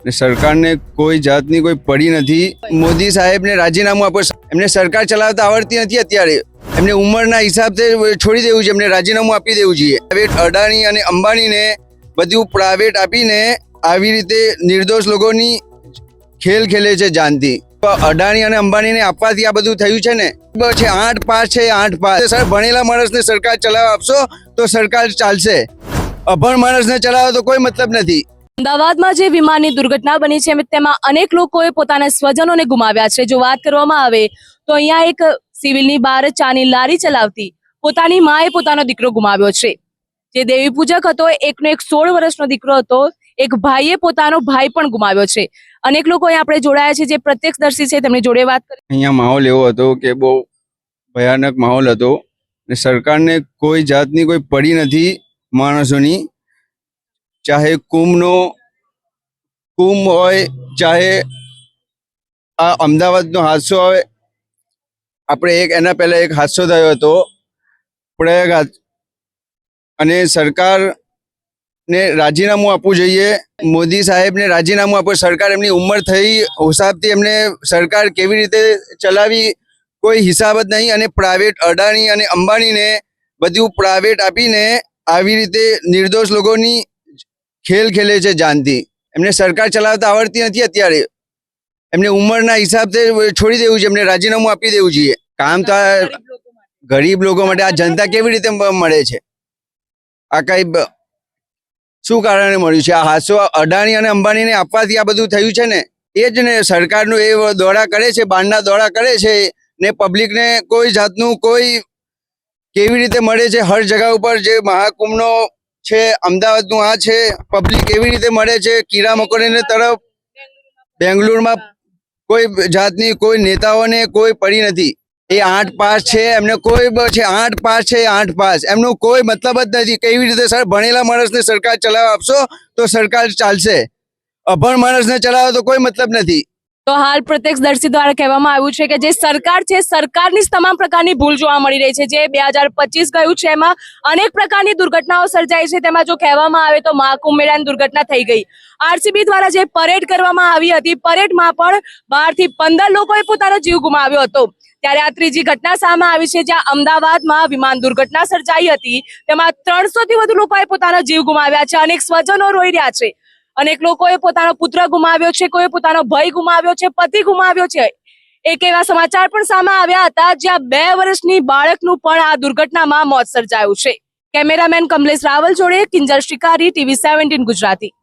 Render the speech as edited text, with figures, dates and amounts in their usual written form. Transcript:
ને સરકારને કોઈ જાતની કોઈ પડી નથી. મોદી સાહેબને રાજીનામું આપો. એમને સરકાર ચલાવતા આવડતી નથી અત્યારે. એમને ઉંમરના હિસાબથી છોડી દેવું છે. એમને રાજીનામું આપી દેવું જોઈએ. પ્રાઇવેટ અડાણી અને અંબાણીને બધું પ્રાઇવેટ આપીને આવી રીતે નિર્દોષ લોકોની ખેલ ખેલે છે જાનથી. અડાણી અને અંબાણીને આપવાથી આ બધું થયું છે ને. છે 8 પાસ છે 8 પાસ. સર ભણેલા માણસને સરકાર ચલાવવા આપશો તો સરકાર ચાલશે. અભણ માણસને ચલાવો તો કોઈ મતલબ નથી. અમદાવાદમાં જે વિમાનની દુર્ઘટના બની છે તેમાં અનેક લોકોએ પોતાના સ્વજનોને ગુમાવ્યા છે. જો વાત કરવામાં આવે તો અહીંયા એક સિવિલની બહાર ચાની લારી ચલાવતી પોતાની માએ પોતાનો દીકરો ગુમાવ્યો છે. જે દેવી પૂજક હતો એકનો એક 16 વર્ષનો દીકરો હતો. એક ભાઈએ પોતાનો ભાઈ પણ ગુમાવ્યો છે. અનેક લોકો અહીંયા આપણે જોડાયા છે જે પ્રત્યક્ષદર્શી છે તેમની જોડે વાત કરી. અહીંયા માહોલ એવો હતો કે બહુ ભયાનક માહોલ હતો ને સરકારને કોઈ જાતની કોઈ પડી નથી માણસોની. ચાહે કુંભ હોય, ચાહે આ અમદાવાદનો હાદસો હોય. આપણે એના પહેલા એક હાદસો થયો હતો પ્રયાગરાજ, અને સરકારને રાજીનામું આપવું જોઈએ. મોદી સાહેબને રાજીનામું આપો. સરકાર એમની ઉંમર થઈ હિસાબથી એમને સરકાર કેવી રીતે ચલાવી કોઈ હિસાબ જ નહીં. અને પ્રાઇવેટ અડાણી અને અંબાણીને બધું પ્રાઇવેટ આપીને આવી રીતે નિર્દોષ લોકોની ખેલ ખેલે છે જાનથી. એમને સરકાર ચલાવતા આવડતી નથી અત્યારે. એમને ઉંમરના હિસાબથી છોડી દેવું છે. એમને રાજીનામું આપી દેવું જોઈએ. કામ તો ગરીબ લોકો માટે આ જનતા કેવી રીતે મળે છે? આ કઈ શું કારણે મળ્યું છે આ હાદસો? અડાણી અને અંબાણીને આપવાથી આ બધું થયું છે ને. એ જ ને સરકારનું એ દોડા કરે છે, બાંડના દોડા કરે છે ને પબ્લિકને કોઈ જાતનું કોઈ કેવી રીતે મળે છે. હર જગા ઉપર જે મહાકુંભનો છે, અમદાવાદનું આ છે, પબ્લિક કેવી રીતે મળે છે કીડા મકોડીને તરફ. બેંગ્લોરમાં કોઈ જાતની કોઈ નેતાઓને કોઈ પડી નથી. એ 8 પાસ છે, એમને કોઈ છે 8 પાસ છે 8 પાસ. એમનું કોઈ મતલબ જ નથી. કેવી રીતે સર ભણેલા માણસને સરકાર ચલાવવા આપશો તો સરકાર ચાલશે. અભણ માણસને ચલાવો તો કોઈ મતલબ નથી. તો હાલ પ્રત્યક્ષદર્શી દ્વારા કહેવામાં આવ્યું છે કે જે સરકાર છે સરકારની તમામ પ્રકારની ભૂલ જોવા મળી રહી છે. જે 2025 ગયું છે એમાં અનેક પ્રકારની દુર્ઘટનાઓ સર્જાઈ છે. તેમાં જો કહેવામાં આવે તો મહાકુંભ મેળાની દુર્ઘટના થઈ ગઈ. આરસીબી દ્વારા જે પરેડ કરવામાં આવી હતી, પરેડમાં પણ 12 થી 15 લોકોએ પોતાનો જીવ ગુમાવ્યો હતો. ત્યારે આ ત્રીજી ઘટના સામે આવી છે જ્યાં અમદાવાદમાં વિમાન દુર્ઘટના સર્જાઈ હતી. તેમાં 300 થી વધુ લોકોએ પોતાનો જીવ ગુમાવ્યા છે. અનેક સ્વજનો રોઈ રહ્યા છે. અનેક લોકોએ પોતાનો પુત્ર ગુમાવ્યો છે, કોઈ પોતાનો ભાઈ ગુમાવ્યો છે, પતિ ગુમાવ્યો છે. એક એવા સમાચાર પણ સામે આવ્યા હતા જ્યાં 2 વર્ષની બાળકનું પણ આ દુર્ઘટનામાં મોત સર્જાયું છે. કેમેરામેન કમલેશ રાવલ જોડે કિંજલ શિકારી, TV 17 ગુજરાતી.